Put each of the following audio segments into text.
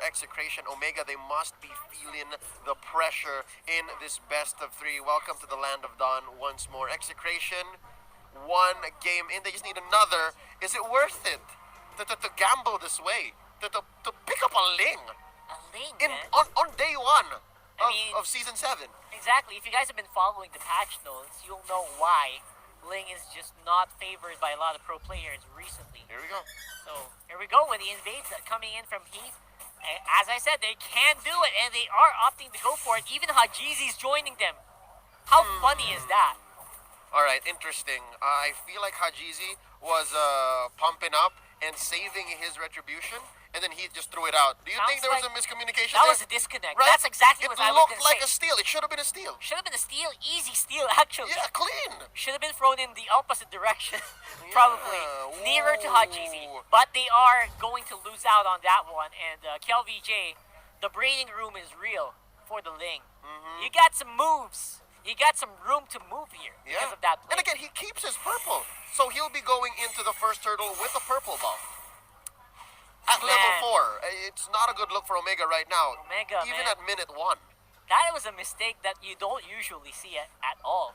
Execration. Omega, they must be feeling the pressure in this best of 3. Welcome to the land of Dawn once more. Execration, one game in. They just need another. Is it worth it to gamble this way? To pick up a Ling? A Ling, on day 1 of Season 7. Exactly. If you guys have been following the patch notes, you'll know why Ling is just not favored by a lot of pro players recently. Here we go. So, here we go with the invades coming in from Heath. As I said, they can do it, and they are opting to go for it. Even Hajizi's joining them. How funny is that? Alright, interesting. I feel like Hajizi was pumping up and saving his retribution, and then he just threw it out. Do you think there was a miscommunication That there? was a disconnect. Right? That's exactly what I was going to say. It looked like a steal. It should have been a steal. Should have been a steal. Easy steal, actually. Yeah, clean. Should have been thrown in the opposite direction. Probably. Nearer to Hajizi. But they are going to lose out on that one. And KLVJ, the braining room is real for the Ling. You got some moves. You got some room to move here because of that play. And again, he keeps his purple. So he'll be going into the first turtle with a purple ball. At level 4. It's not a good look for Omega right now. Omega, even man. at minute 1. That was a mistake that you don't usually see at all.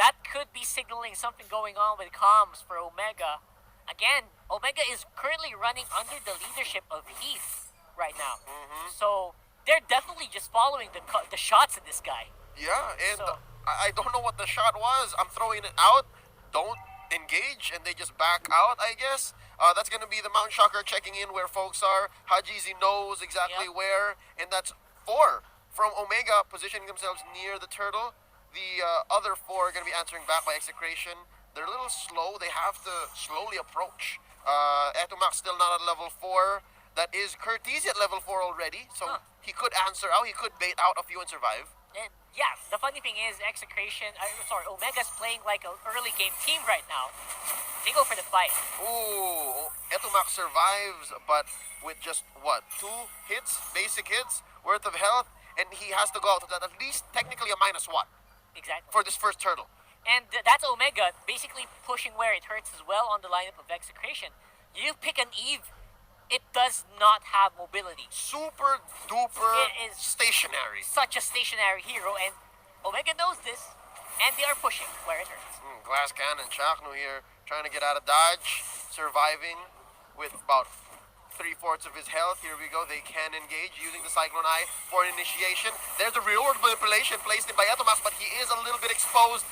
That could be signaling something going on with comms for Omega. Again, Omega is currently running under the leadership of Heath right now. So they're definitely just following the shots of this guy. Yeah, and I don't know what the shot was. I'm throwing it out. Don't engage, and they just back out, I guess. That's going to be the Mountain Shocker checking in where folks are. Hajizi knows exactly where, and that's 4 from Omega positioning themselves near the turtle. The other 4 are going to be answering back by Execration. They're a little slow. They have to slowly approach. Etomax still not at level 4. That is Curtiz at level 4 already, so he could answer out. He could bait out a few and survive. And yeah, the funny thing is, Omega's playing like an early game team right now. They go for the fight. Ooh, Etomax survives, but with just, what, 2 hits, basic hits, worth of health, and he has to go out with at least technically a -1. Exactly. For this first turtle. And that's Omega basically pushing where it hurts as well on the lineup of Execration. You pick an Eve, it does not have mobility. Super duper it is stationary. Such a stationary hero, and Omega knows this, and they are pushing where it hurts. Glass Cannon, Chaknu here, trying to get out of dodge, surviving with about 3/4 of his health. Here we go, they can engage using the Cyclone Eye for initiation. There's the real-world manipulation placed in by Etomax, but he is a little bit exposed.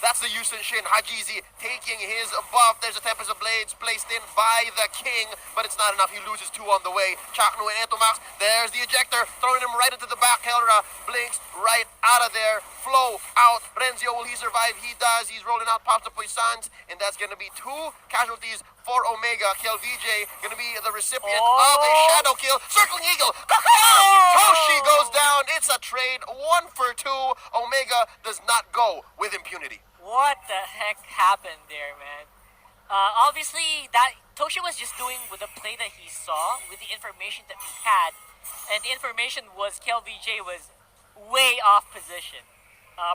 That's the Yusen Shin. Hajizi taking his buff. There's a Tempest of Blades placed in by the King, but it's not enough. He loses 2 on the way. Chaknu and Etomax. There's the ejector, throwing him right into the back. Helra blinks right out of there. Flow out. Renzio, will he survive? He does. He's rolling out Pops of Poissons, and that's going to be 2 casualties for Omega. KLVJ going to be the recipient of a shadow kill. Circling Eagle. Toshi goes down. It's a trade. 1 for 2. Omega does not go with impunity. What the heck happened there, man? Obviously, that Toshi was just doing with the play that he saw, with the information that he had, and the information was KLVJ was way off position.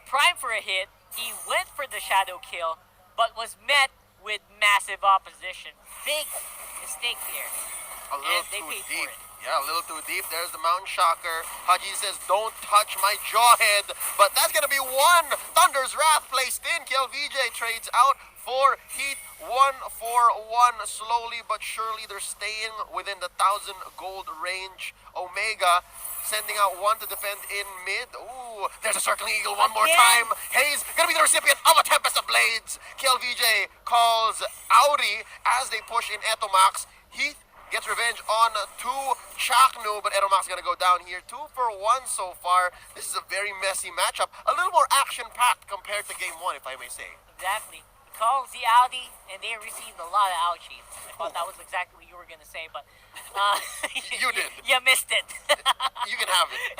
Prime for a hit, he went for the shadow kill, but was met with massive opposition. Big mistake there. A little and they too paid deep. for it. Yeah, a little too deep. There's the Mountain Shocker. Haji says, don't touch my jawhead. But that's going to be 1 Thunder's Wrath placed in. KLVJ trades out for Heat. 1 for 1. Slowly but surely, they're staying within the 1,000 gold range. Omega sending out 1 to defend in mid. Ooh, there's a Circling Eagle one more time. Hayes going to be the recipient of a Tempest of Blades. KLVJ calls Audi as they push in Etomax. Heath gets revenge on 2 Chaknu, but Etomax going to go down here. 2 for 1 so far. This is a very messy matchup. A little more action-packed compared to game 1, if I may say. Exactly. Calls the Audi, and they received a lot of ouchies. I thought that was exactly what you were going to say, but you did. You missed it. You can have it.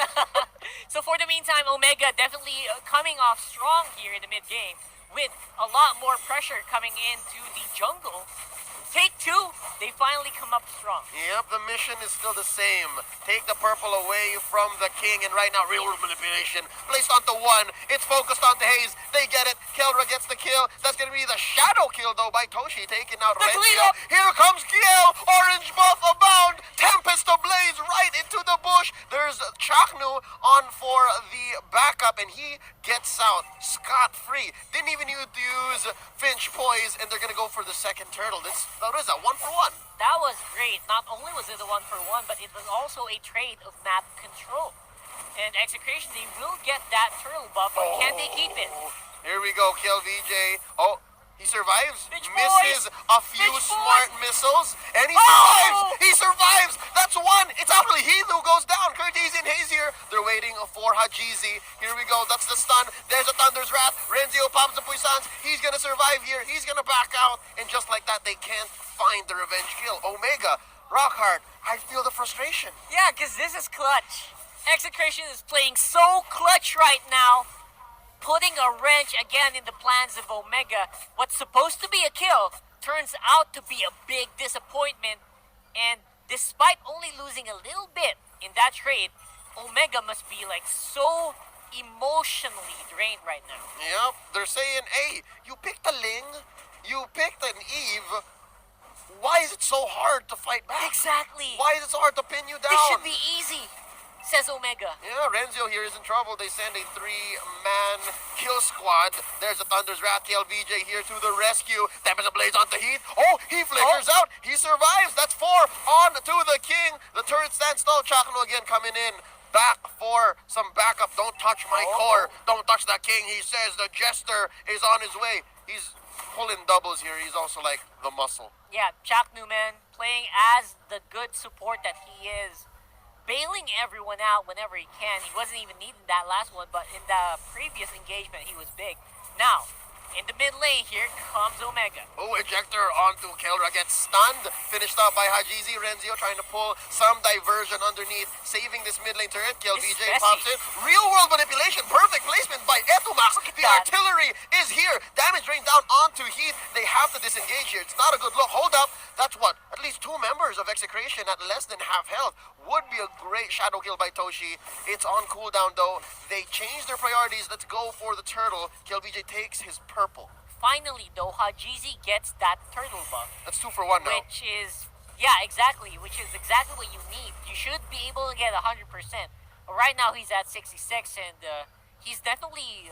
So for the meantime, Omega definitely coming off strong here in the mid-game with a lot more pressure coming into the jungle. Take 2, they finally come up strong. Yep, the mission is still the same. Take the purple away from the King, and right now, real-world manipulation placed onto 1. It's focused onto Hayes. They get it. Kelra gets the kill. That's going to be the shadow kill, though, by Toshi, taking out Renzio. Here comes Kiel. Orange buff abound. Tempest backup, and he gets out scot-free. Didn't even need to use Finch Poise, and they're going to go for the second turtle. What is that, 1-for-1? That was great. Not only was it a 1-for-1, but it was also a trade of map control. And Execration, they will get that turtle buff, but can they keep it? Here we go, KLVJ. Oh, he survives. Finch Misses Poise. a few Finch smart Poise. missiles, and he Oh! survives. He survives. That's one. It's actually he who goes down. Curtis and Hayes here. They're waiting for Hajizi. Here we go. That's the stun. There's a Thunder's Wrath. Renzio pops the Puissance. He's gonna survive here. He's gonna back out, and just like that, they can't find the revenge kill. Omega, Rockhart, I feel the frustration. Yeah, because this is clutch. Execration is playing so clutch right now, putting a wrench again in the plans of Omega. What's supposed to be a kill turns out to be a big disappointment. And despite only losing a little bit in that trade, Omega must be like so emotionally drained right now. Yep, they're saying, hey, you picked a Ling, you picked an Eve. Why is it so hard to fight back? Exactly. Why is it so hard to pin you down? This should be easy, says Omega. Yeah, Renzio here is in trouble. They send a 3-man kill squad. There's a Thunder's Wrath. KLVJ here to the rescue. Tempest Ablaze onto Heath. Oh, he flickers out. He survives. That's 4 on to the king. The turret stands tall. Chakno again coming in. Back for some backup. Don't touch my core. Don't touch that king. He says the jester is on his way. He's pulling doubles here. He's also like the muscle. Yeah, Chak Newman playing as the good support that he is, bailing everyone out whenever he can. He wasn't even needing that last one, but in the previous engagement, he was big. Now, in the mid lane, here comes Omega. Oh, ejector onto Kelra, gets stunned. Finished off by Hajizi. Renzio trying to pull some diversion underneath, saving this mid lane turret. KLVJ It's pops in. Real world manipulation. Perfect placement by Etumax. Look at The that. artillery is here. Damage rained down onto Heath. They have to disengage here. It's not a good look. Hold up. That's what? At least 2 members of Execration at less than half health. Would be a great shadow kill by Toshi. It's on cooldown though. They changed their priorities. Let's go for the turtle. KLVJ takes his purple. Finally, though, Hajizi gets that turtle buff, That's 2-for-1 now. which is, yeah, exactly, which is exactly what you need. You should be able to get 100%. Right now, he's at 66, and he's definitely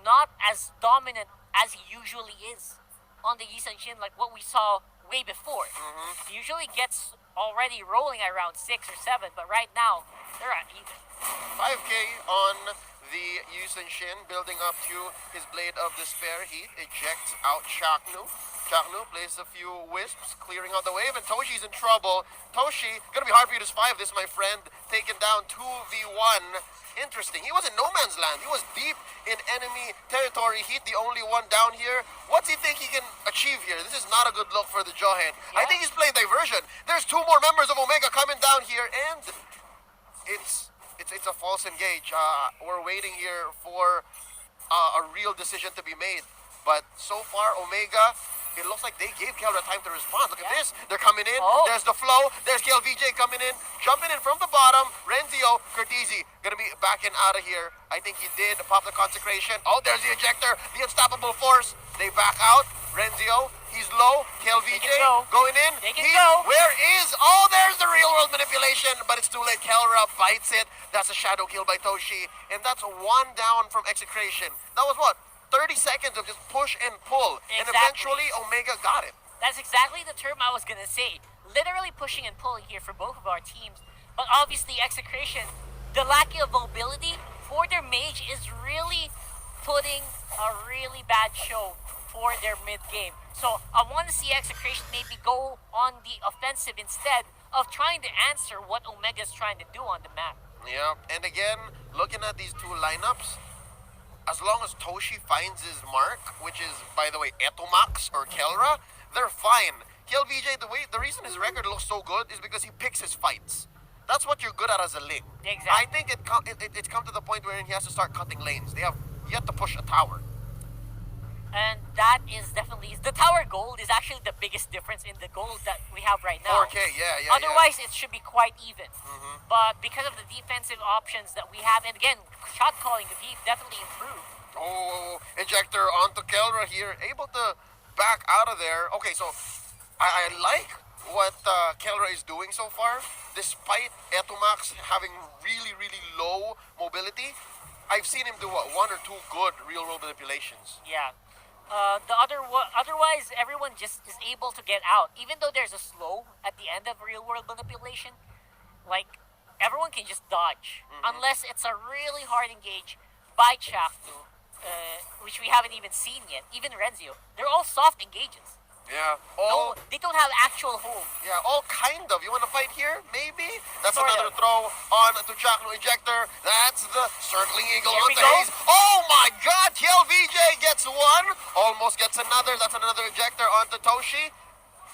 not as dominant as he usually is on the Yi Shin, like what we saw way before. He usually gets already rolling at around 6 or 7, but right now, they're at even. 5k on the Yusen Shin, building up to his Blade of Despair. Heat ejects out Chaknu. Chaknu plays a few wisps, clearing out the wave, and Toshi's in trouble. Toshi, gonna be hard for you to survive this, my friend. Taken down 2v1. Interesting. He was in no man's land. He was deep in enemy territory. Heat, the only one down here. What's he think he can achieve here? This is not a good look for the Jawhead. I Yeah. think he's playing diversion. There's 2 more members of Omega coming down here, and it's a false engage. We're waiting here for a real decision to be made. But so far, Omega, it looks like they gave Kelra time to respond. Look at Yeah. this. They're coming in. Oh. There's the flow. There's KLVJ coming in. Jumping in from the bottom. Renzio, Curtizi, gonna be backing out of here. I think he did pop the consecration. Oh, there's the ejector. The unstoppable force. They back out. Renzio, he's low. KLVJ They can go. going in. They can go. Where is? Oh, there's the real world manipulation, but it's too late. Kelra bites it. That's a shadow kill by Toshi, and that's 1 down from Execration. That was what? 30 seconds of just push and pull, and Exactly. eventually Omega got it. That's exactly the term I was gonna say. Literally pushing and pulling here for both of our teams. But obviously, Execration, the lack of mobility for their mage is really putting a really bad show for their mid game. So I want to see Execration maybe go on the offensive instead of trying to answer what Omega's trying to do on the map. Yeah, and again, looking at these 2 lineups, as long as Toshi finds his mark, which is, by the way, Etomax or Kelra, they're fine. KLVJ, the reason his record looks so good is because he picks his fights. That's what you're good at as a Ling. Exactly. I think it's come to the point where he has to start cutting lanes. They have yet to push a tower. And that is definitely, the tower gold is actually the biggest difference in the gold that we have right now. 4K, yeah. Otherwise, it should be quite even. But because of the defensive options that we have, and again, shot calling the deep definitely improved. Oh, ejector onto Kelra here, able to back out of there. Okay, so I like what Kelra is doing so far, despite Etomax having really, really low mobility. I've seen him do what, one or two good real world manipulations. Yeah. Otherwise, everyone just is able to get out. Even though there's a slow at the end of real world manipulation, like everyone can just dodge, unless it's a really hard engage by Chaknu, which we haven't even seen yet. Even Renzio, they're all soft engages. Yeah, No, they don't have actual hold. yeah, all kind of. You want to fight here? Maybe? That's Sort another of. throw on to Chakno Ejector. That's the circling eagle Here we onto go. Hayes. Oh my god, KLVJ gets one. Almost gets another. That's another ejector onto Toshi.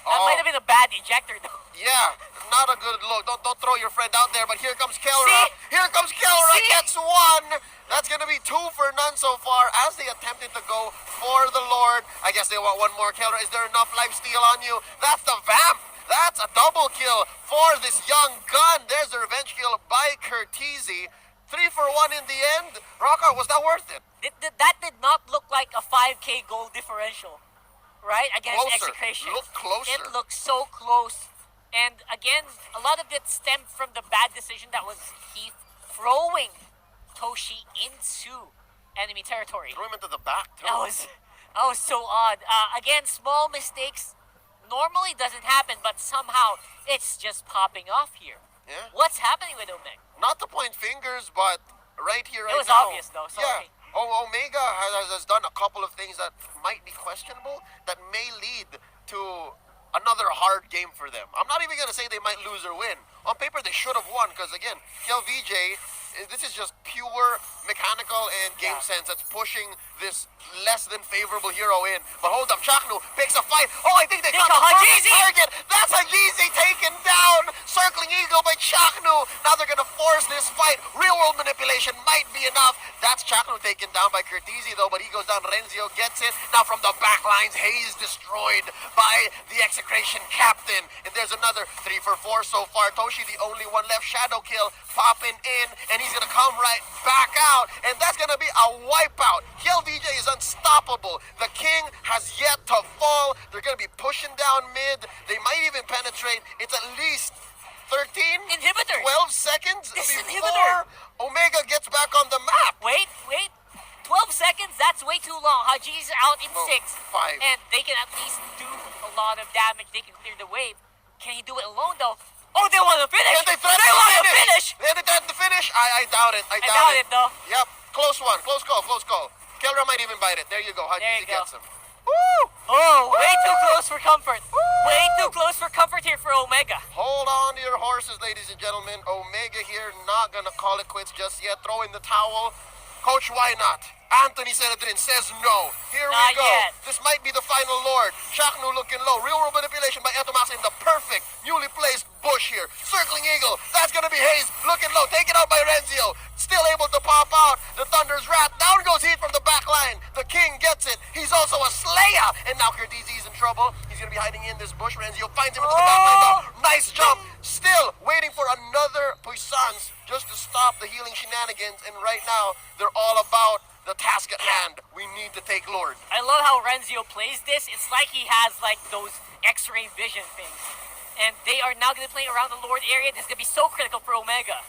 That might have been a bad ejector though. Yeah, not a good look. Don't throw your friend out there, but here comes Kelra. See? Here comes Kelra, See? gets one. That's going to be 2 for none so far as they attempted to go for the Lord. I guess they want one more. Kelra, is there enough life steal on you? That's the Vamp. That's a double kill for this young gun. There's the revenge kill by Curtizi. 3 for 1 in the end. Rocker, was that worth it? That did not look like a 5K goal differential, right? Against Closer. Execration. Looked closer. It looked so close. And again, a lot of it stemmed from the bad decision that was Heath throwing Toshi into enemy territory. Threw him into the back, too. That was so odd. Again, small mistakes normally doesn't happen, but somehow it's just popping off here. Yeah. What's happening with Omega? Not to point fingers, but right here, right It was now. obvious, though. Sorry. Yeah. Omega has done a couple of things that might be questionable, that may lead to another hard game for them. I'm not even going to say they might lose or win. On paper, they should have won, because again, KLVJ, this is just pure mechanical and game sense that's pushing this less than favorable hero in. But hold up, Chaknu picks a fight. Oh, I think they got the perfect target. That's Hajizi taken down. Circling eagle by Chaknu. Now they're going to force this fight. Real world manipulation might be enough. That's Chaknu taken down by Curtizi though, but he goes down. Renzio gets it. Now from the back lines, Hayes destroyed by the Execration captain. And there's another 3 for 4 so far. Toshi the only one left. Shadow kill popping in, and he's going to come right back out. And that's going to be a wipeout. KLVJ is unstoppable. The King has yet to fall. They're going to be pushing down mid. They might even penetrate. It's at least 13, Inhibitor. 12 seconds This before inhibitor. Omega gets back on the map. Wait. 12 seconds? That's way too long. Haji's out in 6. 5. And they can at least do a lot of damage. They can clear the wave. Can he do it alone, though? Oh, they want to finish! And they threaten They to want to finish. finish! They threaten to finish. I doubt it. I I doubt it, though. Yep. Close one. Close call. Kelra might even bite it. There you go. There Hajizi you go. gets him. Woo! Oh, way too close for comfort. Way too close for comfort here for Omega. Hold on to your horses, ladies and gentlemen. Omega here, not gonna call it quits just yet. Throw in the towel. Coach, why not? Anthony Senedrin says no. Here Not we go. yet. This might be the final Lord. Chaknu looking low. Real world manipulation by Etomas in the perfect, newly placed bush here. Circling eagle. That's gonna be Hayes. Looking low. Taken out by Renzio. Still able to pop out. The Thunder's Wrath. Down goes Heat from the back line. The King gets it. He's also a Slayer. And now Curtizi's in trouble. He's gonna be hiding in this bush. Renzio finds him into the back line though. Nice jump. Still waiting for another puissance just to stop the healing shenanigans. And right now, they're all about the task at hand. We need to take Lord. I love how Renzio plays this. It's like he has like those X-ray vision things. And they are now going to play around the Lord area. This is going to be so critical for Omega.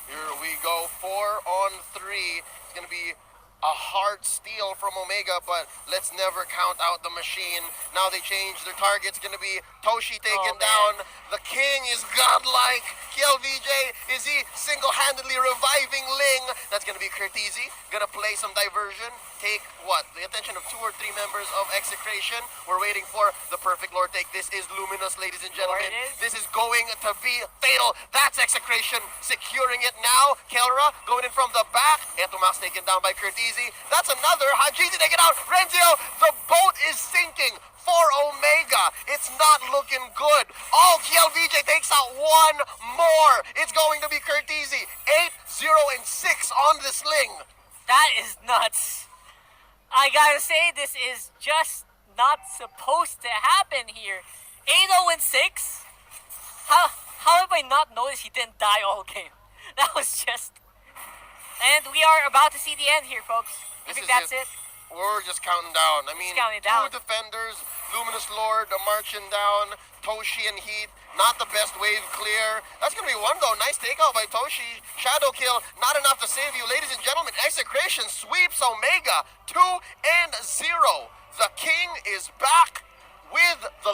Here we go, 4 on 3. It's going to be a hard steal from Omega, but let's never count out the machine. Now they change their target. It's going to be Toshi taken down. The King is godlike. KLVJ, is he single-handedly reviving Ling? That's going to be Curtizi. Going to play some diversion. Take what? The attention of 2 or 3 members of Execration. We're waiting for the perfect Lord take. This is Luminous, ladies and gentlemen. This is going to be fatal. That's Execration securing it now. Kelra going in from the back. Etomas taken down by Curtizi. That's another. Hajizi taken out. Renzio, the boat is sinking for Omega. It's not looking good. Oh, KLVJ takes out one more. It's going to be Curtizi. 8, 0, and 6 on the sling. That is nuts. I gotta say, this is just not supposed to happen here. 8-0 and 6? How have I not noticed he didn't die all game? That was just... And we are about to see the end here, folks. I think that's it. We're just counting down. I mean, counting 2 down. defenders, Luminous Lord marching down, Toshi and Heat. Not the best wave clear. That's going to be one, though. Nice takeout by Toshi. Shadow kill, not enough to save you. Ladies and gentlemen, Execration sweeps Omega 2-0. The king is back with the